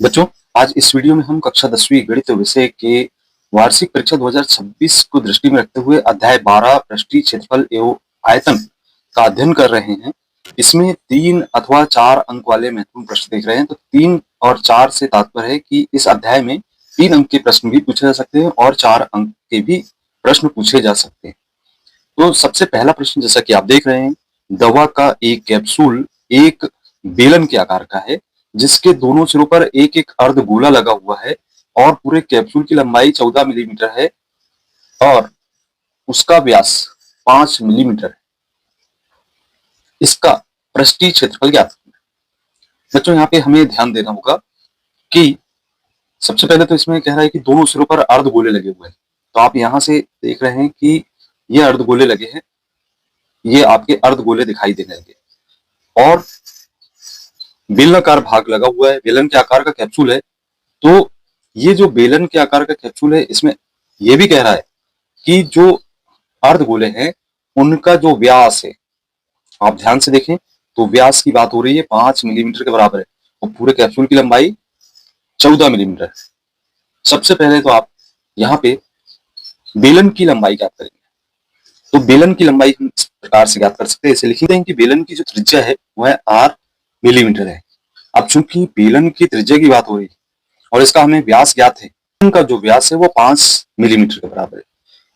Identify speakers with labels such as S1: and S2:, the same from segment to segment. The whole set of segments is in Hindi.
S1: बच्चों, आज इस वीडियो में हम कक्षा 10वीं गणित विषय के वार्षिक परीक्षा 2026 को दृष्टि में रखते हुए अध्याय 12 पृष्ठीय क्षेत्रफल एवं आयतन का अध्ययन कर रहे हैं। इसमें 3 अथवा 4 अंक वाले महत्वपूर्ण प्रश्न देख रहे हैं। तो 3 और 4 से तात्पर्य है कि इस अध्याय में 3 अंक के प्रश्न भी पूछे जा सकते हैं और 4 अंक के भी प्रश्न पूछे जा सकते हैं। तो सबसे पहला प्रश्न, जैसा कि आप देख रहे हैं, दवा का एक कैप्सूल एक बेलन के आकार का है जिसके दोनों सिरों पर एक एक अर्धगोला लगा हुआ है और पूरे कैप्सूल की लंबाई 14 मिलीमीटर है और उसका व्यास 5 मिलीमीटर है। इसका पृष्ठीय क्षेत्रफल ज्ञात करना है। बच्चों, यहाँ पे हमें ध्यान देना होगा कि सबसे पहले तो इसमें कह रहा है कि दोनों सिरों पर अर्धगोले लगे हुए हैं। तो आप यहाँ से देख रहे हैं कि ये अर्धगोले लगे हैं, ये आपके अर्धगोले दिखाई देने लगे और बेलनाकार भाग लगा हुआ है। बेलन के आकार का कैप्सूल है। तो ये जो बेलन के आकार का कैप्सूल है, इसमें ये भी कह रहा है कि जो अर्धगोले हैं उनका जो व्यास है, आप ध्यान से देखें तो व्यास की बात हो रही है, 5 मिलीमीटर के बराबर है और पूरे कैप्सूल की लंबाई 14 मिलीमीटर है। सबसे पहले तो आप यहाँ पे बेलन की लंबाई ज्ञात करेंगे। तो बेलन की लंबाई हम इस प्रकार से ज्ञात कर सकते हैं। इसे लिखते हैं कि बेलन की जो त्रिज्या है वह 8 मिलीमीटर है। अब चूंकि बेलन की त्रिज्या की बात हो रही है और इसका हमें व्यास ज्ञात है, बेलन का जो व्यास है वो 5 मिलीमीटर के बराबर है।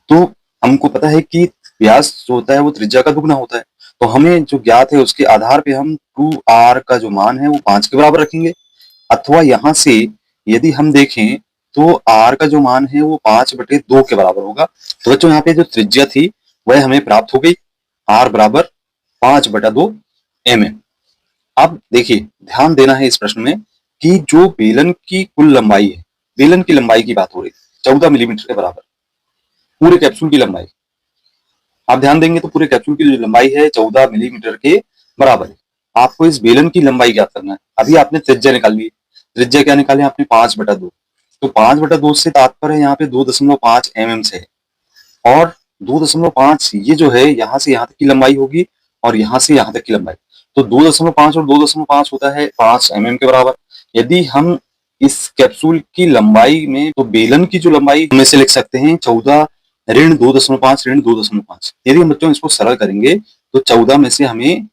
S1: तो हमको पता है कि व्यास जो होता है वो त्रिज्या का दुगना होता है। तो हमें जो ज्ञात है उसके आधार पे हम 2r का जो मान है वो 5 के बराबर रखेंगे। अथवा यहाँ से यदि हम देखें तो r का जो मान है वो 5/2 के बराबर होगा। तो बच्चों, यहाँ पे जो त्रिज्या थी वह हमें प्राप्त हो गई, r बराबर 5/2 mm। अब देखिए, ध्यान देना है इस प्रश्न में कि जो बेलन की कुल लंबाई है, बेलन की लंबाई की बात हो रही है 14 मिलीमीटर के बराबर, पूरे कैप्सूल की लंबाई आप ध्यान देंगे तो पूरे कैप्सूल की जो लंबाई है 14 मिलीमीटर के बराबर है। आपको इस बेलन की लंबाई ज्ञात करना है। अभी आपने त्रिज्या निकाल ली। त्रिज्या क्या निकाले आपने? 5/2। तो 5/2 से तात्पर्य यहाँ पे 2.5 mm से है और 2.5 ये जो है यहाँ से यहाँ तक की लंबाई होगी और यहाँ से यहाँ तक की लंबाई। तो 2.5 और 2.5 होता है 5 mm के बराबर। यदि हम इस कैप्सूल की लंबाई में, तो बेलन की जो लंबाई हम इसे लिख सकते हैं 14 ऋण 2.5 ऋण 2.5। यदि हम बच्चों इसको सरल करेंगे तो 14 में से हमें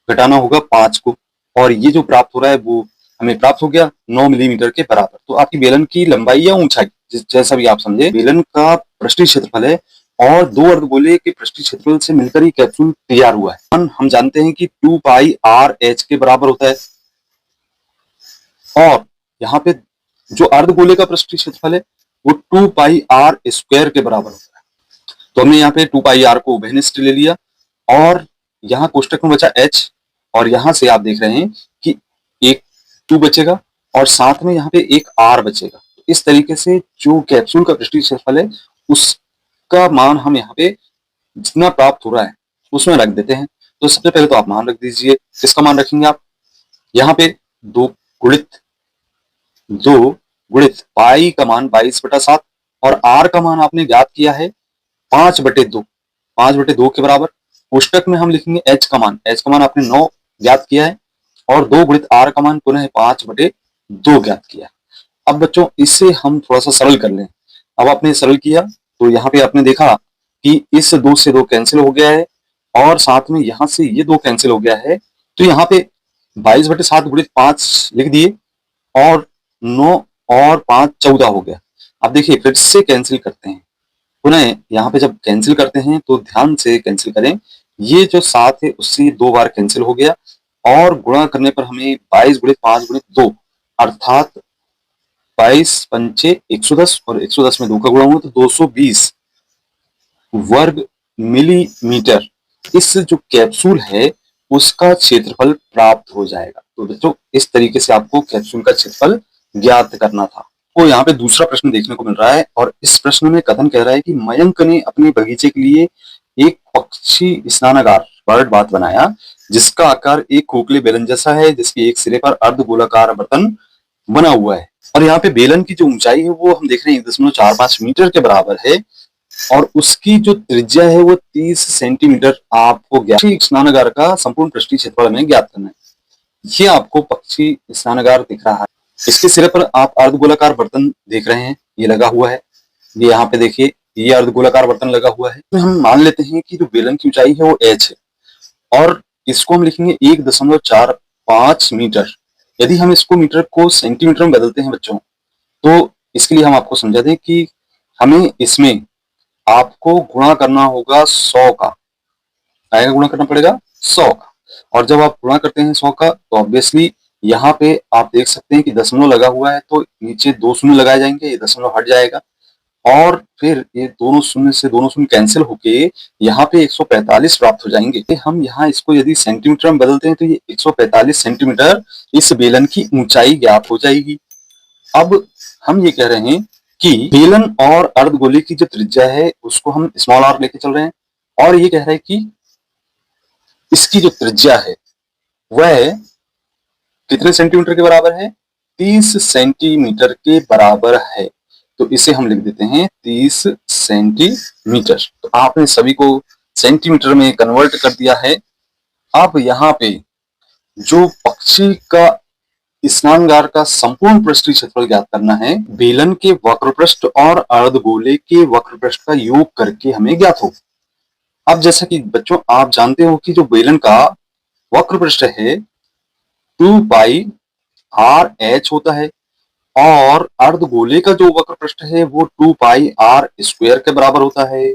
S1: घटाना होगा 5 को और ये जो प्राप्त हो रहा है वो हमें प्राप्त हो गया 9 मिलीमीटर के बराबर। तो आपकी बेलन की लंबाई या ऊंचाई, जैसा भी आप समझे, बेलन का पृष्ठीय क्षेत्रफल है और दो अर्धगोले के पृष्ठीय क्षेत्रफल से मिलकर ही कैप्सूल तैयार हुआ है। हम जानते हैं कि 2πr/h के बराबर होता है और यहाँ पे जो अर्धगोले का पृष्ठीय क्षेत्रफल है वो 2πr² के बराबर होता है। तो हमने यहाँ पे 2πr को उभयनिष्ठ ले लिया और यहाँ कोष्टक में बचा h और यहाँ से आप देख रहे हैं कि एक 2 बचेगा और साथ में यहाँ पे एक r बचेगा। इस तरीके से जो कैप्सूल का पृष्ठीय क्षेत्रफल है उसका मान हम यहाँ पे जितना प्राप्त हो रहा है उसमें रख देते हैं। तो सबसे पहले तो आप मान रख दीजिए। किसका मान रखेंगे आप? यहाँ पे 2 गुणित पाई का मान 22/7 और r का मान आपने ज्ञात किया है 5/2, 5/2 के बराबर। पुस्तक में हम लिखेंगे h का मान आपने 9 ज्ञात किया है और 2 गुणित r का मान पुनः 5/2 ज्ञात किया है। अब बच्चों, इससे हम थोड़ा सा सरल कर लें। अब आपने सरल किया तो यहाँ पे आपने देखा कि इस 2 से 2 कैंसिल हो गया है और साथ में यहाँ से ये 2 कैंसिल हो गया है। तो यहाँ पे 22/7 गुणित 5 लिख दिए और 9 और 5 14 हो गया। अब देखिए फिर से कैंसिल करते हैं। पुनः यहाँ पे जब कैंसिल करते हैं तो ध्यान से कैंसिल करें। ये जो 7 है उससे 2 बार कैंसिल हो गया और गुणा करने पर हमें 22 गुणित 5 गुणित 2 अर्थात 22 पंचे 110 और 110 में 2 का गुणा हुआ तो 220 वर्ग मिलीमीटर इस जो कैप्सूल है उसका क्षेत्रफल प्राप्त हो जाएगा। तो बच्चों, इस तरीके से आपको कैप्सूल का क्षेत्रफल ज्ञात करना था। तो यहाँ पे दूसरा प्रश्न देखने को मिल रहा है और इस प्रश्न में कथन कह रहा है कि मयंक ने अपने बगीचे के लिए एक पक्षी स्नानागार बर्ड बाथ बनाया जिसका आकार एक खोखले बेलन जैसा है, जिसके एक सिरे पर अर्धगोलाकार बर्तन बना हुआ है और यहाँ पे बेलन की जो ऊंचाई है वो हम देख रहे हैं 1.45 मीटर के बराबर है और उसकी जो त्रिज्या है वो 30 सेंटीमीटर। आपको स्नानागार का संपूर्ण पृष्ठीय क्षेत्रफल में ज्ञात करना है। ये आपको पक्षी स्नानागार दिख रहा है इसके सिरे पर आप अर्धगोलाकार बर्तन देख रहे हैं, ये लगा हुआ है। ये यहाँ पे देखिए, ये अर्धगोलाकार बर्तन लगा हुआ है। तो हम मान लेते हैं कि जो बेलन की ऊंचाई है वो h है और इसको हम लिखेंगे 1.45 मीटर। यदि हम इसको मीटर को सेंटीमीटर में बदलते हैं बच्चों, तो इसके लिए हम आपको समझा दें कि हमें इसमें आपको गुणा करना होगा 100 का। आएगा गुणा करना पड़ेगा 100 का। और जब आप गुणा करते हैं 100 का तो ऑब्वियसली यहाँ पे आप देख सकते हैं कि दशमलव लगा हुआ है, तो नीचे 2 शून्य लगाए जाएंगे, ये दशमलव हट जाएगा और फिर ये दोनों शून्य से दोनों शून्य कैंसिल होके यहाँ पे 145 प्राप्त हो जाएंगे। हम यहाँ इसको यदि सेंटीमीटर में बदलते हैं तो ये 145 सेंटीमीटर इस बेलन की ऊंचाई ज्ञात हो जाएगी। अब हम ये कह रहे हैं कि बेलन और अर्धगोले की जो त्रिज्या है उसको हम स्मॉल आर लेके चल रहे हैं और ये कह रहे हैं कि इसकी जो त्रिज्या है वह कितने सेंटीमीटर के बराबर है? 30 सेंटीमीटर के बराबर है। तो इसे हम लिख देते हैं 30 सेंटीमीटर। तो आपने सभी को सेंटीमीटर में कन्वर्ट कर दिया है। अब यहाँ पे जो पक्षी का स्नानागार का संपूर्ण पृष्ठीय क्षेत्रफल ज्ञात करना है, बेलन के वक्रपृष्ठ और अर्धगोले के वक्रपृष्ठ का योग करके हमें ज्ञात हो। अब जैसा कि बच्चों आप जानते हो कि जो बेलन का वक्रपृष्ठ है 2 पाई आर एच होता है और अर्धगोले का जो वक्रपृष्ठ है वो 2 पाई आर स्क्वायर के बराबर होता है।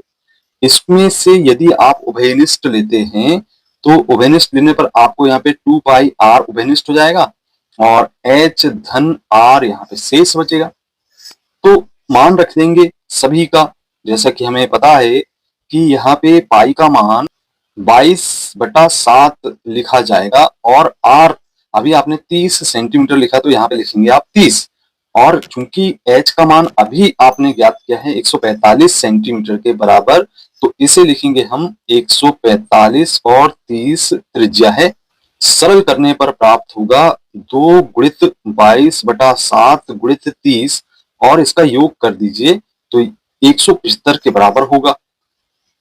S1: इसमें से यदि आप उभयनिष्ठ लेते हैं तो उभयनिष्ठ लेने पर आपको यहाँ पे 2 पाई आर उभयनिष्ठ हो जाएगा और h धन r यहाँ पे शेष बचेगा। तो मान रख देंगे सभी का, जैसा कि हमें पता है कि यहाँ पे पाई का मान 22/7 लिखा जाएगा और r अभी आपने 30 सेंटीमीटर लिखा तो यहाँ पे लिखेंगे आप 30 और चूंकि h का मान अभी आपने ज्ञात किया है 145 सेंटीमीटर के बराबर, तो इसे लिखेंगे हम 145 और 30 त्रिज्या है। सरल करने पर प्राप्त होगा 2 गुणित 22/7 गुणित 30 और इसका योग कर दीजिए तो 175 के बराबर होगा।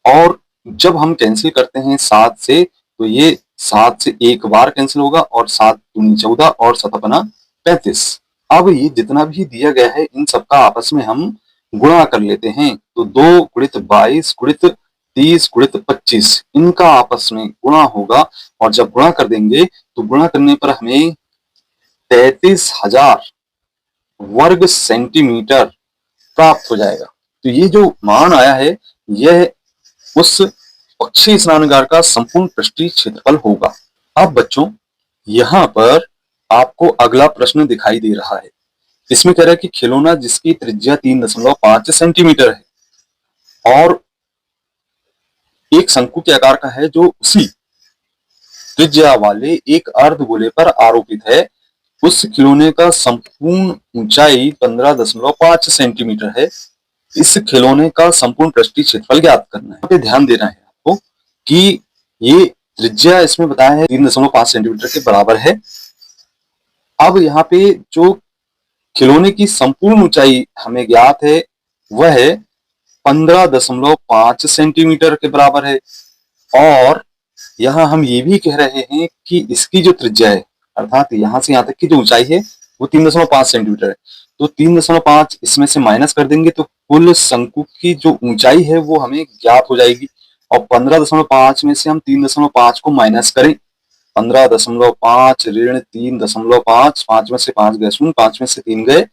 S1: और जब हम कैंसिल करते हैं 7 से तो ये 7 से एक बार कैंसिल होगा और 7 दूनी 14 और 7 35। अब ये जितना भी दिया गया है इन सबका आपस में हम गुणा कर लेते हैं। तो 2 गुणित 22 गुणित 30 गुणित 25 इनका आपस में गुणा होगा और जब गुणा कर देंगे तो गुणा करने पर हमें 33,000 वर्ग सेंटीमीटर प्राप्त हो जाएगा। तो ये जो मान आया है यह उस पक्षी स्नानागार का संपूर्ण पृष्ठीय क्षेत्रफल होगा। अब बच्चों यहाँ पर आपको अगला प्रश्न दिखाई दे रहा है। इसमें कह रहा है कि खिलौना जिसकी त्रिज्या 3.5 सेंटीमीटर है और एक शंकु के आकार का है जो उसी त्रिज्या वाले एक अर्धगोले पर आरोपित है, उस खिलौने का संपूर्ण ऊंचाई 15.5 सेंटीमीटर है। इस खिलौने का संपूर्ण पृष्ठीय क्षेत्रफल ज्ञात करना है। यहाँ पे ध्यान देना है आपको कि ये त्रिज्या इसमें बताया है 3.5 सेंटीमीटर के बराबर है। अब यहाँ पे जो खिलौने की संपूर्ण ऊंचाई हमें ज्ञात है वह 15.5 सेंटीमीटर के बराबर है और यहाँ हम ये भी कह रहे हैं कि इसकी जो त्रिज्या है अर्थात यहाँ से यहाँ तक की जो ऊंचाई है वो 3.5 सेंटीमीटर है। तो 3.5 इसमें से माइनस कर देंगे तो कुल शंकु की जो ऊंचाई है वो हमें ज्ञात हो जाएगी और 15.5 में से हम 3.5 को माइनस करें, 15.5 ऋण 3.5, 5 में से 5 गए शून्य, 5 में से 3 गए,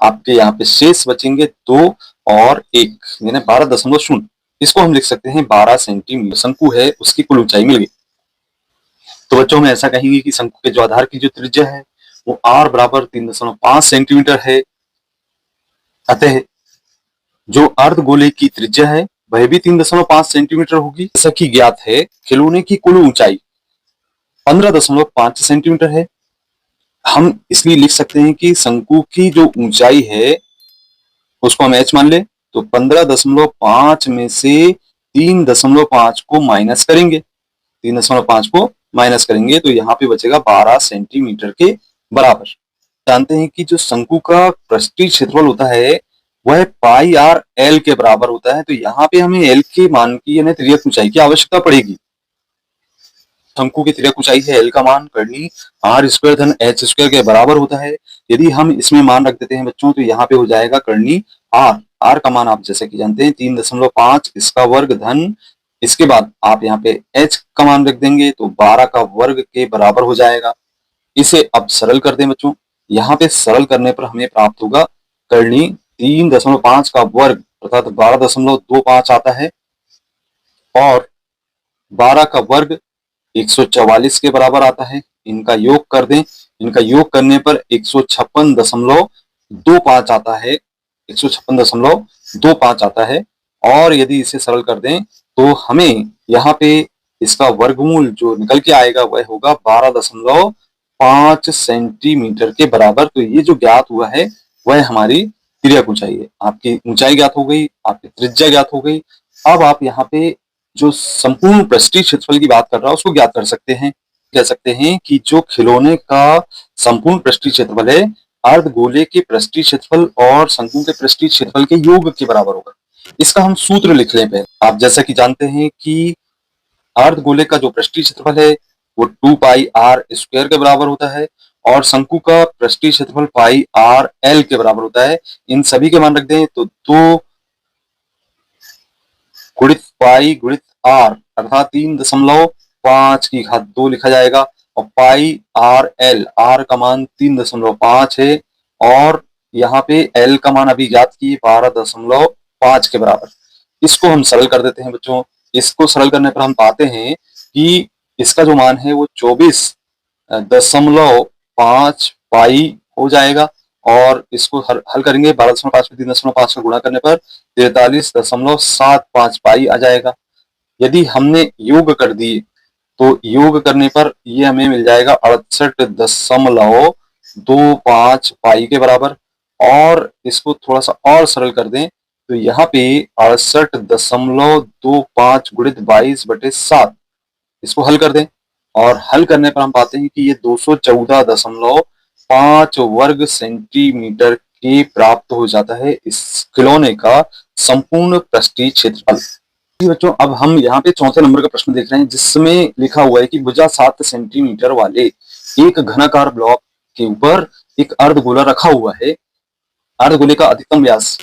S1: आपके यहाँ पे शेष बचेंगे 2 और 1 यानी 12.0। इसको हम लिख सकते हैं 12 सेंटीमीटर शंकु है उसकी कुल ऊंचाई मिल गई। तो बच्चों में ऐसा कहेंगे कि शंकु के जो आधार की जो त्रिज्या है वो r बराबर 3.5 सेंटीमीटर है। अतः जो अर्धगोले की त्रिज्या है वह भी 3.5 सेंटीमीटर होगी। जैसा कि ज्ञात है खिलौने की कुल ऊंचाई 15.5 सेंटीमीटर है। हम इसलिए लिख सकते हैं कि शंकु की जो ऊंचाई है उसको हम h मान ले तो 15.5 में से 3.5 को माइनस करेंगे, 3.5 को माइनस करेंगे तो यहाँ पे बचेगा 12 सेंटीमीटर के बराबर। जानते हैं कि जो शंकु का पृष्ठीय क्षेत्रफल होता है वह पाई आर एल के बराबर होता है। तो यहाँ पे हमें एल के मान की यानी त्रिज्या ऊंचाई की आवश्यकता पड़ेगी। शंकु की तिर्यक ऊंचाई है एल का मान करनी आर स्क्वायर धन एच स्क्वायर के बराबर होता है। यदि हम इसमें मान रख देते हैं बच्चों तो यहाँ पे हो जाएगा करनी आर, आर का मान आप जैसे कि जानते हैं 3.5 इसका वर्ग धन इसके बाद आप यहाँ पे एच का मान रख देंगे तो 12 का वर्ग के बराबर हो जाएगा। इसे अब सरल कर दें बच्चों, यहाँ पे सरल करने पर हमें प्राप्त होगा करनी 3.5 का वर्ग अर्थात 12.25 आता है और 12 का वर्ग 144 के बराबर आता है। इनका योग कर दें, इनका योग करने पर 156.25 आता है, 156.25 आता है। और यदि इसे सरल कर दें तो हमें यहाँ पे इसका वर्गमूल जो निकल के आएगा वह होगा 12.5 सेंटीमीटर के बराबर। तो ये जो ज्ञात हुआ है वह हमारी तिर्यक ऊंचाई है। आपकी ऊंचाई ज्ञात हो गई, आपकी त्रिज्या ज्ञात हो गई। अब आप यहाँ पे जो संपूर्ण पृष्ठीय क्षेत्रफल की बात कर रहा है उसको ज्ञात कर सकते हैं। कह सकते हैं कि जो खिलौने का संपूर्ण पृष्ठीय क्षेत्रफल है अर्धगोले के पृष्ठीय क्षेत्रफल और शंकु के पृष्ठीय क्षेत्रफल के योग के बराबर होगा। इसका हम सूत्र लिख लें पहले। आप जैसा कि जानते हैं कि अर्धगोले का जो पृष्ठीय क्षेत्रफल है वो 2 पाई आर स्क्वायर के बराबर होता है और शंकु का पृष्ठीय क्षेत्रफल पाई आर एल के बराबर होता है। इन सभी के मान रख दें तो 2 गुणित पाई गुणित आर अर्थात 3.5 की घात 2 लिखा जाएगा और पाई आर एल, आर का मान 3.5 है और यहाँ पे एल का मान अभी ज्ञात किए 12.5 के बराबर। इसको हम सरल कर देते हैं बच्चों। इसको सरल करने पर हम पाते हैं कि इसका जो मान है वो 24.5 पाई हो जाएगा और इसको हल करेंगे 12.5 में 3.5 का गुणा करने पर 43.75 पाई आ जाएगा। यदि हमने योग कर दिए तो योग करने पर ये हमें मिल जाएगा 68.25 पाई के बराबर। और इसको थोड़ा सा और सरल कर दें तो यहाँ पे 68.25 गुणित 22/7 इसको हल कर दें और हल करने पर हम पाते हैं कि ये 214.5 वर्ग सेंटीमीटर के प्राप्त हो जाता है इस खिलौने का संपूर्ण पृष्ठीय क्षेत्रफल। बच्चों अब हम यहाँ पे चौथे नंबर का प्रश्न देख रहे हैं जिसमें लिखा हुआ है कि भुजा 7 सेंटीमीटर वाले एक घनाकार ब्लॉक के ऊपर एक अर्धगोला रखा हुआ है। अर्धगोले का अधिकतम व्यास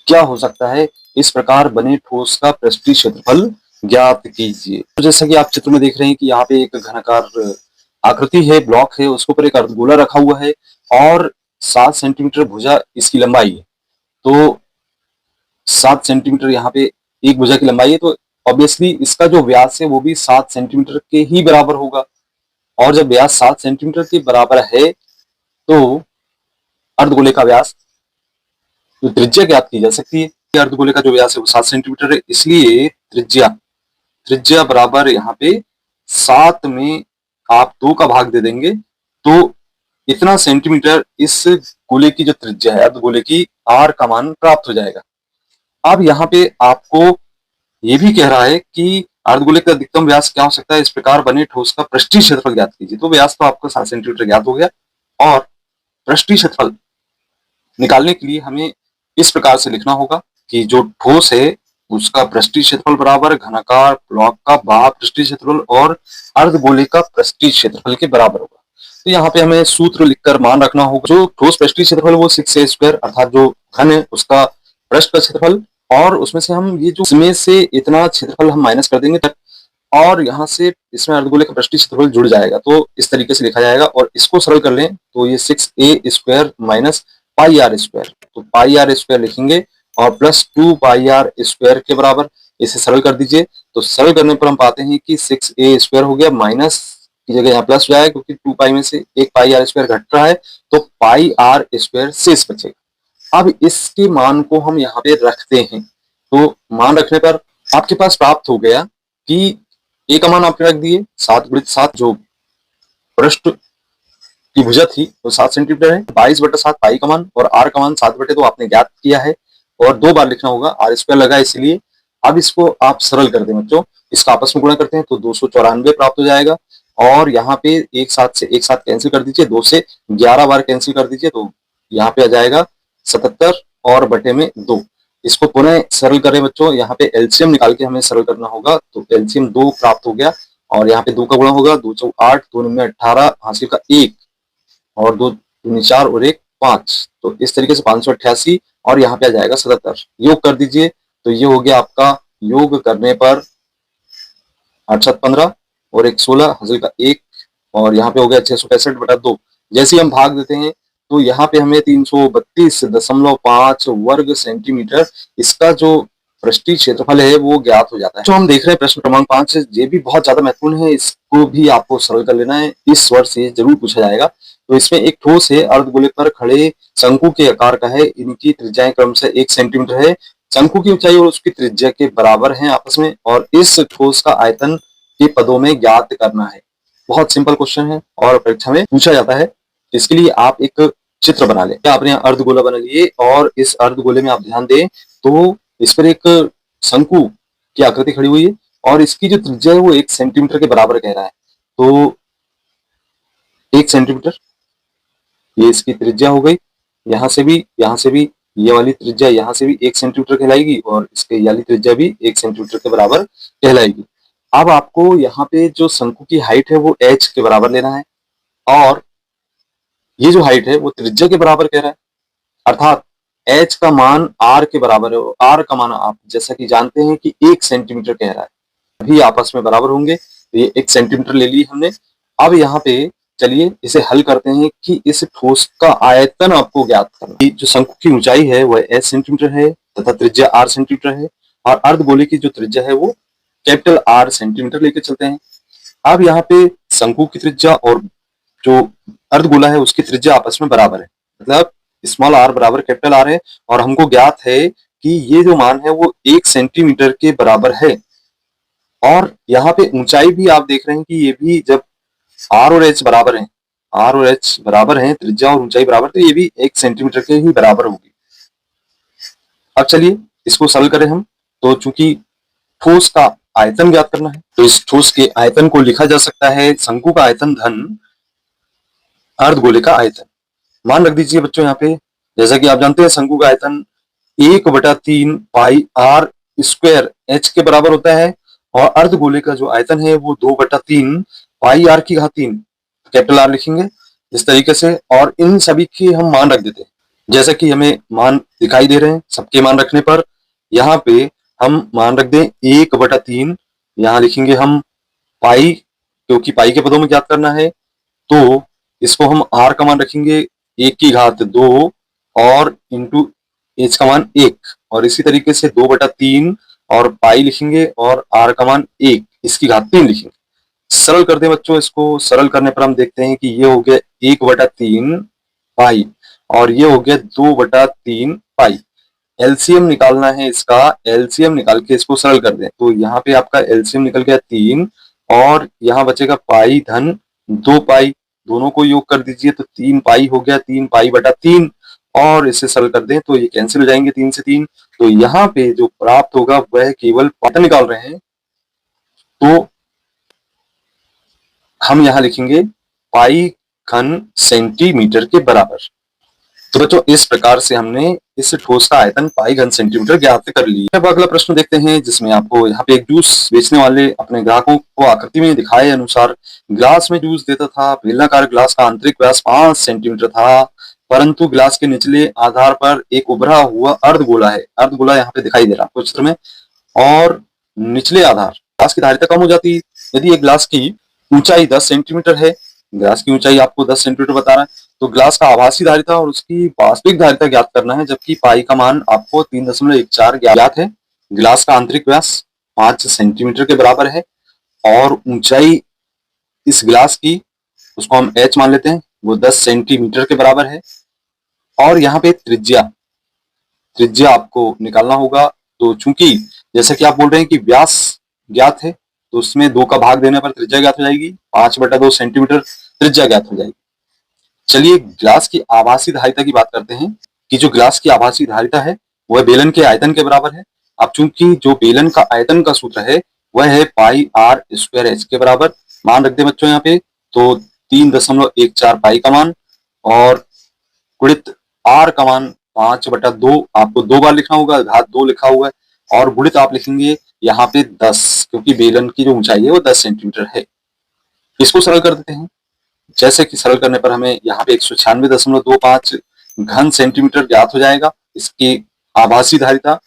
S1: क्या हो सकता है? इस प्रकार बने ठोस का पृष्ठीय क्षेत्रफल ज्ञात कीजिए। तो जैसा कि आप चित्र में देख रहे हैं कि यहाँ पे एक घनाकार आकृति है, ब्लॉक है, उसके ऊपर एक अर्धगोला रखा हुआ है और 7 सेंटीमीटर भुजा इसकी लंबाई है। तो 7 सेंटीमीटर यहाँ पे एक भुजा की लंबाई है तो ऑब्वियसली इसका जो व्यास है वो भी 7 सेंटीमीटर के ही बराबर होगा और जब व्यास 7 सेंटीमीटर के बराबर है तो अर्धगोले का व्यास तो त्रिज्या ज्ञात की जा सकती है। अर्धगोले का जो व्यास है वो 7 सेंटीमीटर है, इसलिए त्रिज्या बराबर यहाँ पे 7 में आप 2 का भाग दे देंगे तो इतना सेंटीमीटर इस गोले की जो त्रिज्या है अर्धगोले की आर का मान प्राप्त हो जाएगा। अब यहाँ पे आपको ये भी कह रहा है कि अर्धगोले का अधिकतम व्यास क्या हो सकता है, इस प्रकार बने ठोस का पृष्ठीय क्षेत्रफल ज्ञात कीजिए। तो व्यास तो आपको 7 सेंटीमीटर ज्ञात हो गया और पृष्ठीय क्षेत्रफल निकालने के लिए हमें इस प्रकार से लिखना होगा कि जो ठोस है उसका पृष्ठीय क्षेत्रफल बराबर घनाकार ब्लॉक का बाह्य पृष्ठीय क्षेत्रफल और अर्धगोले का पृष्ठीय क्षेत्रफल के बराबर होगा। तो यहाँ पे हमें सूत्र लिखकर मान रखना होगा जो ठोस पृष्ठीय क्षेत्रफल वो 6a स्क्वायर अर्थात जो घन है उसका पृष्ठ का क्षेत्रफल और उसमें से हम ये जो इसमें से इतना क्षेत्रफल हम माइनस कर देंगे और यहाँ से इसमें अर्धगोले का पृष्ठीय क्षेत्रफल जुड़ जाएगा। तो इस तरीके से लिखा जाएगा और इसको सरल कर लें तो ये 6a square minus pi R square, तो पाई आर स्क्वायर लिखेंगे और प्लस 2 पाई आर स्क्वायर के बराबर। इसे सरल कर दीजिए तो सरल करने पर हम पाते हैं कि 6a स्क्वायर हो गया माइनस की जगह यहाँ प्लस हो जाएगा क्योंकि 2 पाई में से 1 पाई आर स्क्वायर घट रहा है तो पाई आर स्क्वायर शेष बचेगा। अब इसके मान को हम यहाँ पे रखते हैं तो मान रखने पर आपके पास प्राप्त हो गया कि ए का मान आपने रख दिए 7 गुणित 7 जो पृष्ठ की भुजा थी वो 7 सेंटीमीटर है, 22/7 पाई का मान और आर का मान 7/2 आपने ज्ञात किया है और 2 बार लिखना होगा, आर स्क्वायर लगा इसलिए। अब इसको आप सरल कर दें बच्चों, इसका आपस में गुणा करते हैं तो 294 प्राप्त हो जाएगा और यहाँ पे एक साथ कैंसिल कर दीजिए, 2 से 11 बार कैंसिल कर दीजिए तो यहाँ पे आ जाएगा 77 और बटे में 2। इसको पुनः सरल करें बच्चों, यहाँ पे एलसीएम निकाल के हमें सरल करना होगा तो एलसीएम 2 प्राप्त हो गया और यहाँ पे 2 का गुणा होगा, 2 चौक 8, 2 9 18, हासिल का 1 और 2 दूनी 4 और 1 5। तो इस तरीके से 588 और यहाँ पे आ जाएगा 77। योग कर दीजिए तो ये हो गया आपका, योग करने पर 8 7 15 और 1 16, हासिल का 1 और यहाँ पे हो गया 665/2। जैसे ही हम भाग देते हैं तो यहाँ पे हमें 332.5 वर्ग सेंटीमीटर इसका जो पृष्ठीय क्षेत्रफल है वो ज्ञात हो जाता है। जो हम देख रहे हैं प्रश्न क्रमांक 5, ये भी बहुत ज्यादा महत्वपूर्ण है, इसको भी आपको सरल कर लेना है, इस वर्ष से जरूर पूछा जाएगा। तो इसमें एक ठोस है, अर्धगोले पर खड़े शंकु के आकार का है, इनकी त्रिज्याएं क्रम से 1 सेंटीमीटर है, शंकु की ऊंचाई और उसकी त्रिज्या के बराबर हैं आपस में, और इस ठोस का आयतन के पदों में ज्ञात करना है। बहुत सिंपल क्वेश्चन है और परीक्षा में पूछा जाता है। इसके लिए आप एक चित्र बना लें। आपने यहाँ अर्धगोला बना लिए और इस अर्धगोले में आप ध्यान दें तो इस पर एक शंकु की आकृति खड़ी हुई है और इसकी जो त्रिज्या है वो 1 सेंटीमीटर के बराबर कह रहा है। तो 1 सेंटीमीटर ये इसकी त्रिज्या हो गई, यहाँ से भी ये वाली त्रिज्या यहाँ से भी 1 सेंटीमीटर कहलाएगी और इसके वाली त्रिज्या भी 1 सेंटीमीटर के बराबर कहलाएगी। अब आपको यहाँ पे जो शंकु की हाइट है वो h के बराबर लेना है और ये जो हाइट है वो त्रिज्या के बराबर कह रहा है, अर्थात h का मान r के बराबर है और r का मान आप जैसा कि जानते हैं कि 1 सेंटीमीटर कह रहा है, अभी आपस में बराबर होंगे। तो ये 1 सेंटीमीटर ले ली हमने। अब यहाँ पे चलिए इसे हल करते हैं कि इस ठोस का आयतन आपको ज्ञात करना है। जो शंकु की ऊंचाई है वह h सेंटीमीटर है तथा त्रिज्या r सेंटीमीटर है और अर्धगोले की जो त्रिज्या है वो कैपिटल R सेंटीमीटर लेके चलते हैं। अब यहाँ पे शंकु की त्रिज्या और जो अर्धगोला है उसकी त्रिज्या आपस में बराबर है, मतलब स्मॉल r बराबर कैपिटल R है और हमको ज्ञात है कि ये जो मान है वो 1 सेंटीमीटर के बराबर है। और यहाँ पे ऊंचाई भी आप देख रहे हैं कि ये भी जब r और h बराबर हैं, r और h बराबर हैं, त्रिज्या और ऊंचाई बराबर, तो ये भी 1 सेंटीमीटर के ही बराबर होगी। अब चलिए इसको सरल करें हम। तो चूंकि ठोस का आयतन ज्ञात करना है तो इस ठोस के आयतन को लिखा जा सकता है शंकु का आयतन धन अर्धगोले का आयतन। मान रख दीजिए बच्चों यहाँ पे, जैसा कि आप जानते हैं शंकु का आयतन 1/3 पाई r स्क्वायर h के बराबर होता है और अर्धगोले का जो आयतन है वो 2/3 पाई r की घात 3 कैपिटल R लिखेंगे इस तरीके से, और इन सभी के हम मान रख देते हैं जैसा कि हमें मान दिखाई दे रहे हैं। सबके मान रखने पर यहाँ पे हम मान रख दें 1/3, यहाँ लिखेंगे हम पाई, क्योंकि पाई के पदों में ज्ञात करना है तो इसको हम r का मान रखेंगे 1 की घात 2 और इंटू h का मान 1, और इसी तरीके से 2/3 और पाई लिखेंगे और r का मान 1 इसकी घात 3 लिखेंगे। सरल कर दें बच्चों, इसको सरल करने पर हम देखते हैं कि ये हो गया 1/3 पाई और ये हो गया 2/3 पाई। एलसीएम निकालना है इसका, एलसीएम निकाल के इसको सरल कर दें तो यहाँ पे आपका एलसीएम निकल गया 3 और यहाँ बचेगा पाई धन 2 पाई, दोनों को योग कर दीजिए तो 3 पाई हो गया, 3 पाई/3 और इसे सरल कर दें तो ये कैंसिल हो जाएंगे 3 से 3। तो यहाँ पे जो प्राप्त होगा वह केवल पाई निकाल रहे हैं तो हम यहाँ लिखेंगे पाई घन सेंटीमीटर के बराबर। तो बच्चों इस प्रकार से हमने इस ठोस का आयतन पाई घन सेंटीमीटर ज्ञात कर लिया। अब अगला प्रश्न देखते हैं जिसमें आपको यहाँ पे एक जूस बेचने वाले अपने ग्राहकों को आकृति में दिखाए अनुसार गिलास में जूस देता था। बेलनाकार गिलास का आंतरिक व्यास 5 सेंटीमीटर था, परंतु गिलास के निचले आधार पर एक उभरा हुआ अर्धगोला है। अर्धगोला यहाँ पे दिखाई दे रहा है चित्र में, और निचले आधार गिलास की धारिता कम हो जाती है यदि एक गिलास की ऊंचाई 10 सेंटीमीटर है। गिलास की ऊंचाई आपको 10 सेंटीमीटर बता रहा है तो गिलास का आभासी धारिता और उसकी वास्तविक धारिता ज्ञात करना है, जबकि पाई का मान आपको 3.14 ज्ञात है। गिलास का आंतरिक व्यास 5 सेंटीमीटर के बराबर है और ऊंचाई इस गिलास की उसको हम h मान लेते हैं वो 10 सेंटीमीटर के बराबर है। और यहाँ पे त्रिज्या आपको निकालना होगा। तो चूंकि जैसे कि आप बोल रहे हैं कि व्यास ज्ञात है तो उसमें 2 का भाग देने पर त्रिज्या ज्ञात हो जाएगी, 5/2 सेंटीमीटर त्रिज्या ज्ञात हो जाएगी। चलिए गिलास की आभासी धारिता की बात करते हैं कि जो गिलास की आभासी धारिता है वह बेलन के आयतन के बराबर है। अब चूंकि जो बेलन का आयतन का सूत्र है वह है पाई r स्क्वायर h के बराबर। मान रख दे बच्चों यहाँ पे तो 3.14 पाई का मान और गुणित r का मान 5/2, आपको 2 बार लिखना होगा, घात 2 लिखा हुआ है और गुणित आप लिखेंगे यहाँ पे 10, क्योंकि बेलन की जो ऊंचाई है वो 10 सेंटीमीटर है। इसको सरल कर देते हैं। जैसे कि सरल करने पर हमें यहाँ पे 196.25 घन सेंटीमीटर ज्ञात हो जाएगा। इसकी आभासी धारिता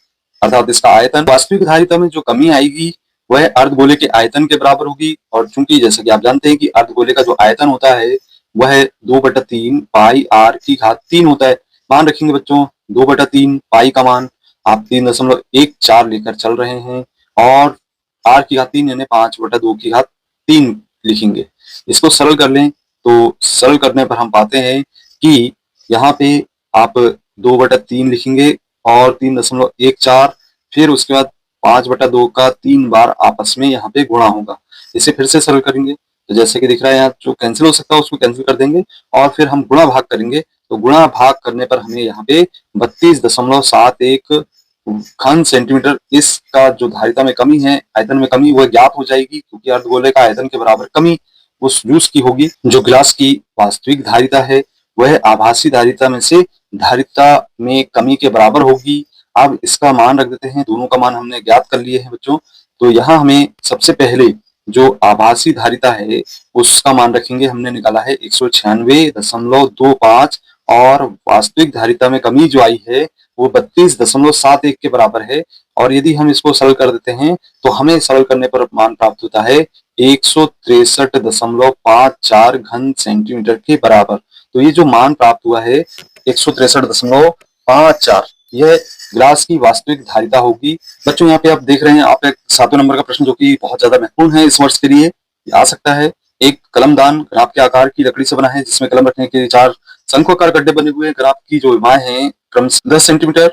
S1: अर्थात इसका आयतन। वास्तविक धारिता में जो कमी आएगी वह अर्धगोले के आयतन के बराबर होगी, और चूंकि जैसे कि आप जानते हैं कि अर्धगोले का जो आयतन होता है वह 2/3 पाई r की घात 3 होता है। मान रखेंगे बच्चों 2/3 पाई का मान आप 3.14 लेकर चल रहे हैं, और r की घात 3 यानी 5/2 की घात 3 लिखेंगे। इसको सरल कर लें तो सरल करने पर हम पाते हैं कि यहाँ पे आप 2/3 लिखेंगे और 3.14, फिर उसके बाद 5/2 का 3 बार आपस में यहाँ पे गुणा होगा। इसे फिर से सरल करेंगे तो जैसे कि दिख रहा है यहाँ जो कैंसिल हो सकता है उसको कैंसिल कर देंगे, और फिर हम गुणा भाग करेंगे तो गुणा भाग करने पर हमें यहाँ पे 32.71 घन सेंटीमीटर इसका जो धारिता में कमी है, आयतन में कमी, वह ज्ञात हो जाएगी, क्योंकि अर्धगोले का आयतन के बराबर कमी उस जूस की होगी। जो गिलास की वास्तविक धारिता है वह आभासी धारिता में से धारिता में कमी के बराबर होगी। अब इसका मान रख देते हैं, दोनों का मान हमने ज्ञात कर लिए हैं बच्चों। तो यहाँ हमें सबसे पहले जो आभासी धारिता है उसका मान रखेंगे, हमने निकाला है 196.25, और वास्तविक धारिता में कमी जो आई है वो 32.71 के बराबर है। और यदि हम इसको सरल कर देते हैं तो हमें सरल करने पर मान प्राप्त होता है 163.54 घन सेंटीमीटर के बराबर। तो ये जो मान प्राप्त हुआ है 163.54, यह ग्लास की वास्तविक धारिता होगी। बच्चों यहाँ पे आप देख रहे हैं, आप एक 7वें नंबर का प्रश्न जो कि बहुत ज्यादा महत्वपूर्ण है इस वर्ष के लिए आ सकता है। एक कलमदान ग्राफ के आकार की लकड़ी से बना है, जिसमें कलम रखने के 4 शंक्वाकार गड्ढे बने हुए हैं। ग्राफ की जो विमाएं हैं क्रम 10 सेंटीमीटर,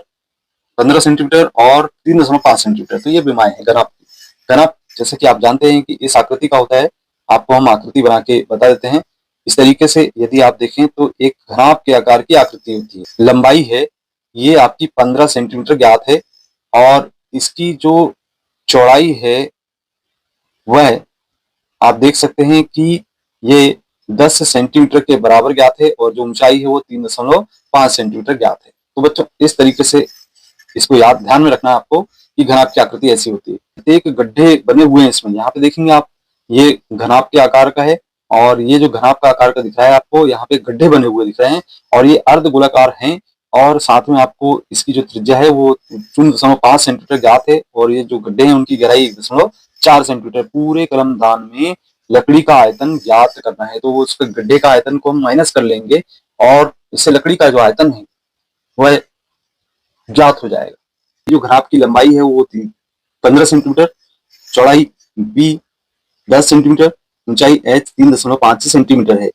S1: 15 सेंटीमीटर और 3.5 सेंटीमीटर। तो ये विमाएं हैं घनाभ की। घनाभ जैसे कि आप जानते हैं कि इस आकृति का होता है, आपको हम आकृति बना के बता देते हैं। इस तरीके से यदि आप देखें तो एक घनाभ के आकार की आकृति होती है। लंबाई है ये आपकी 15 सेंटीमीटर ज्ञात है, और इसकी जो चौड़ाई है वह आप देख सकते हैं कि ये 10 सेंटीमीटर के बराबर ज्ञात है, और जो ऊंचाई है वो 3.5 सेंटीमीटर ज्ञात है। तो बच्चों इस तरीके से इसको याद ध्यान में रखना है आपको कि घनाभ की आकृति ऐसी होती है। एक गड्ढे बने हुए हैं इसमें, यहाँ पे देखेंगे आप, ये घनाभ के आकार का है, और ये जो घनाभ का आकार का दिख रहा है आपको, यहाँ पे गड्ढे बने हुए दिख रहे हैं, और ये अर्ध गोलाकार हैं, और साथ में आपको इसकी जो त्रिज्या है वो 0.5 सेंटीमीटर ज्ञात है, और ये जो गड्ढे हैं उनकी गहराई 1.4 सेंटीमीटर। पूरे कलमदान में लकड़ी का आयतन ज्ञात करना है, तो वो उसके गड्ढे का आयतन को हम माइनस कर लेंगे, और इससे लकड़ी का जो आयतन है वह ज्ञात हो जाएगा। जो घनाभ की लंबाई है वो 15 सेंटीमीटर, चौड़ाई b 10 सेंटीमीटर, ऊंचाई h 3.5 सेंटीमीटर है।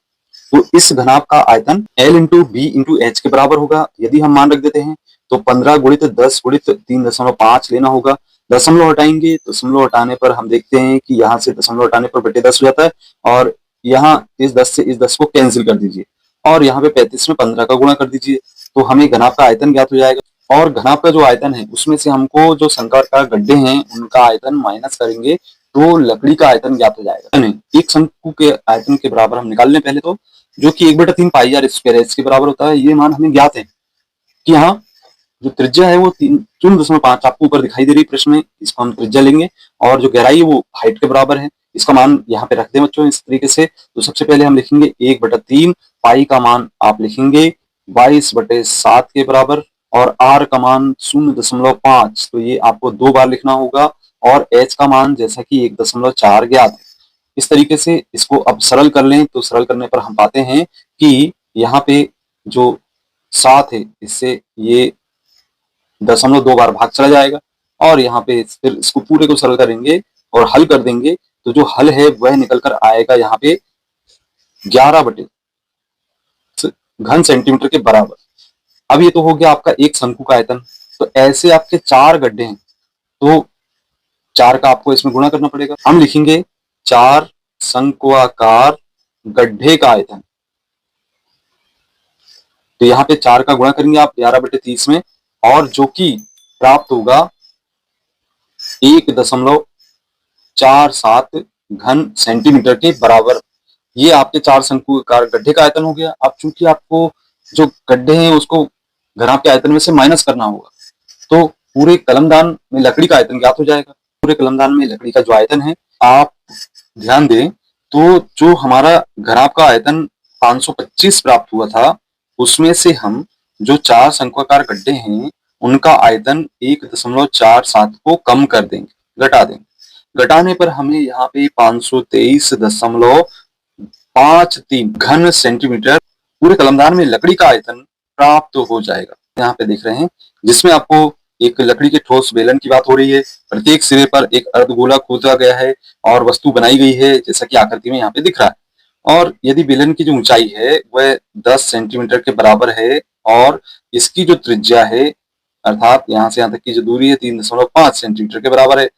S1: तो इस घनाभ का आयतन L into B into H के बराबर होगा। यदि हम मान रख देते हैं तो 15 गुणित 10 गुणित 3.5 लेना होगा। दशमलव हटाएंगे, दशमलव हटाने पर हम देखते हैं कि यहाँ से दशमलव हटाने पर बटे 10 हो जाता है, और यहाँ इस 10 से इस 10 को कैंसिल कर दीजिए, और यहाँ पे 35 में 15 का गुणा कर दीजिए, तो हमें घनाभ का आयतन ज्ञात हो जाएगा। और घनाभ का जो आयतन है उसमें से हमको जो शंक्वाकार गड्ढे हैं उनका आयतन माइनस करेंगे तो लकड़ी का आयतन ज्ञात हो जाएगा। एक शंकु के आयतन के बराबर हम निकाल लें पहले तो, जो कि 1/3 पाई आर स्क्वायर एच के बराबर होता है। ये मान हमें ज्ञात है कि यहाँ जो त्रिज्या है वो 0.5 आपको ऊपर दिखाई दे रही है प्रश्न में, इसको हम त्रिज्या लेंगे, और जो गहराई है वो हाइट के बराबर है। इसका मान यहाँ पे रख दें बच्चों इस तरीके से। तो सबसे पहले हम लिखेंगे 1/3, पाई का मान आप लिखेंगे 22/7 के बराबर, और आर का मान 0.5, तो ये आपको 2 बार लिखना होगा, और एच का मान जैसा कि 1.4 ज्ञात है। इस तरीके से इसको अब सरल कर लें, तो सरल करने पर हम पाते हैं कि यहाँ पे जो 7 है इससे ये 0.2 बार भाग चला जाएगा, और यहाँ पे फिर इसको पूरे को सरल करेंगे और हल कर देंगे, तो जो हल है वह निकल कर आएगा यहाँ पे 11 घन सेंटीमीटर के बराबर। अब ये तो हो गया आपका एक शंकु का आयतन। तो ऐसे आपके 4 गड्ढे हैं, तो 4 का आपको इसमें गुणा करना पड़ेगा। हम लिखेंगे 4 शंक्वाकार गड्ढे का आयतन। तो यहाँ पे 4 का गुणा करेंगे आप 11/30 में, और जो कि प्राप्त होगा 1.47 घन सेंटीमीटर के बराबर। ये आपके 4 शंक्वाकार गड्ढे का आयतन हो गया। अब चूंकि आपको जो गड्ढे हैं उसको घनाभ के आयतन में से माइनस करना होगा, तो पूरे कलमदान में लकड़ी का आयतन ज्ञात हो जाएगा। पूरे कलमदान में लकड़ी का जो आयतन है, आप ध्यान दें तो जो हमारा घराव का आयतन 525 प्राप्त हुआ था, उसमें से हम जो 4 शंक्वाकार गड्ढे हैं उनका आयतन 1.47 को कम कर देंगे, घटा देंगे। घटाने पर हमें यहाँ पे 523.53 घन सेंटीमीटर पूरे कलमदान में लकड़ी का आयतन प्राप्त हो जाएगा। यहाँ पे देख रहे हैं, जिसमें आपको एक लकड़ी के ठोस बेलन की बात हो रही है। प्रत्येक सिरे पर एक अर्धगोला खोदा गया है और वस्तु बनाई गई है, जैसा कि आकृति में यहाँ पे दिख रहा है। और यदि बेलन की जो ऊंचाई है वह 10 सेंटीमीटर के बराबर है और इसकी जो त्रिज्या है अर्थात यहाँ से यहाँ तक की जो दूरी है 3.5 सेंटीमीटर के बराबर है।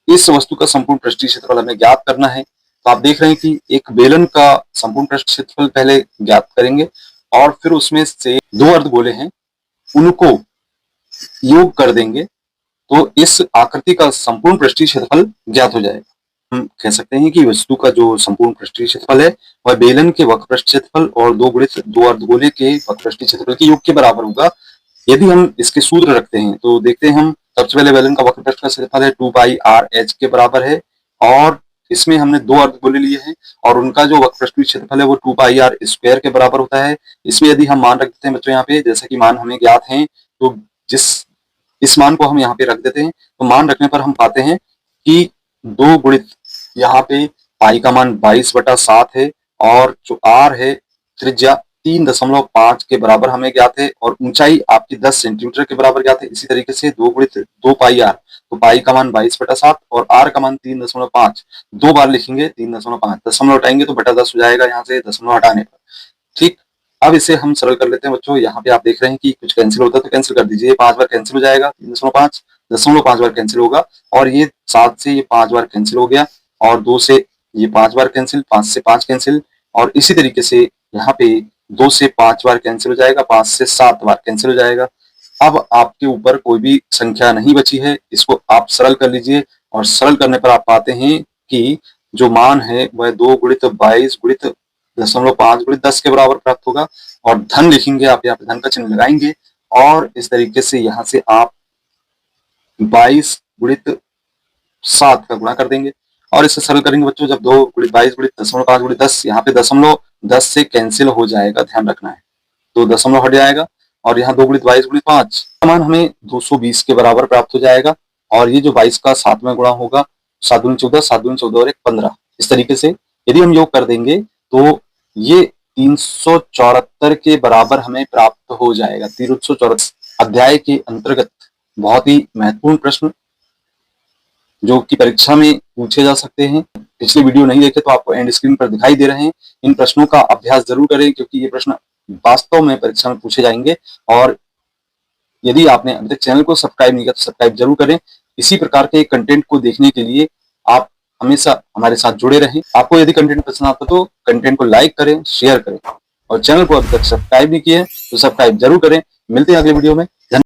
S1: इस वस्तु का संपूर्ण पृष्ठीय क्षेत्रफल हमें ज्ञात करना है। तो आप देख रहे हैं कि एक बेलन का संपूर्ण पृष्ठ क्षेत्रफल पहले ज्ञात करेंगे और फिर उसमें से 2 अर्धगोले हैं उनको योग कर देंगे, तो इस आकृति का संपूर्ण पृष्ठीय क्षेत्रफल ज्ञात हो जाएगा। हम कह सकते हैं कि वस्तु का जो संपूर्ण पृष्ठीय क्षेत्रफल है वह बेलन के वक्रपृष्ठ क्षेत्रफल और 2 गुणित 2 अर्धगोले के वक्रपृष्ठीय क्षेत्रफल के योग के बराबर होगा। यदि हम इसके सूत्र रखते हैं तो देखते हैं हम, सबसे पहले बेलन का वक्रपृष्ठ का क्षेत्रफल है 2 पाई आर एच के बराबर है और इसमें हमने 2 अर्धगोले लिए हैं और उनका जो वक्रपृष्ठीय क्षेत्रफल है वो 2 पाई आर स्क्वायर के बराबर होता है। इसमें यदि हम मान रख देते हैं बच्चों यहाँ पे, जैसा कि मान हमें ज्ञात हैं, तो इस मान को हम यहाँ पे रख देते हैं, तो मान रखने पर हम पाते हैं कि 2 गुणित यहाँ पे पाई का मान 22/7 है और जो आर है त्रिज्या 3.5 के बराबर हमें ज्ञात है और ऊंचाई आपकी 10 सेंटीमीटर के बराबर ज्ञात है। इसी तरीके से 2 गुणित 2 पाई आर, तो पाई का मान 22/7 और आर का मान 3.5, 2 बार लिखेंगे 3.5, दशमलव हटाएंगे तो बटा 10 हो जाएगा यहाँ से दशमलव हटाने पर। ठीक, अब इसे हम सरल कर लेते हैं बच्चों। यहाँ पे आप देख रहे हैं कि कुछ कैंसिल होता है तो कैंसिल कर दीजिए, 5 बार कैंसिल हो जाएगा, 3.5 दशमलव 5 बार कैंसिल होगा और ये 7 से ये 5 बार कैंसिल हो गया और 2 से ये 5 बार कैंसिल, 5 से 5 कैंसिल और इसी तरीके से यहाँ पे 2 से 5 बार कैंसिल हो जाएगा, 5 से 7 बार कैंसिल हो जाएगा। अब आपके ऊपर कोई भी संख्या नहीं बची है, इसको आप सरल कर लीजिए और सरल करने पर आप पाते हैं कि जो मान है वह 2 गुणित 22 गुणित 0.5 गुणित 10 के बराबर प्राप्त होगा और धन लिखेंगे, आप यहाँ पे धन का चिन्ह लगाएंगे और इस तरीके से यहाँ से आप 22 गुणित 7 का गुणा कर देंगे और इसे सरल करेंगे बच्चों। जब 2 गुणित 22 गुणित 0.5 गुणित 10, यहाँ पे दशमलव 10 से कैंसिल हो जाएगा, ध्यान रखना है, तो दशमलव हट जाएगा और यहाँ 2 गुणित 22 गुणित 5 मान हमें 220 के बराबर प्राप्त हो जाएगा और ये जो 22 का 7वां गुणा होगा 7 दूनी 14, 7 दूनी 14 और 1 15। इस तरीके से यदि हम योग कर देंगे तो ये 374 के बराबर हमें प्राप्त हो जाएगा। 374 अध्याय के अंतर्गत बहुत ही महत्वपूर्ण प्रश्न जो कि परीक्षा में पूछे जा सकते हैं। पिछले वीडियो नहीं देखे तो आपको एंड स्क्रीन पर दिखाई दे रहे हैं। इन प्रश्नों का अभ्यास जरूर करें क्योंकि ये प्रश्न वास्तव में परीक्षा में पूछे जाएंगे और यदि आपने अभी तक चैनल को सब्सक्राइब नहीं किया तो सब्सक्राइब जरूर करें। इसी प्रकार के कंटेंट को देखने के लिए आप हमेशा हमारे साथ जुड़े रहें। आपको यदि कंटेंट पसंद आता तो कंटेंट को लाइक करें, शेयर करें और चैनल को अभी तक सब्सक्राइब नहीं किए तो सब्सक्राइब जरूर करें। मिलते हैं अगले वीडियो में।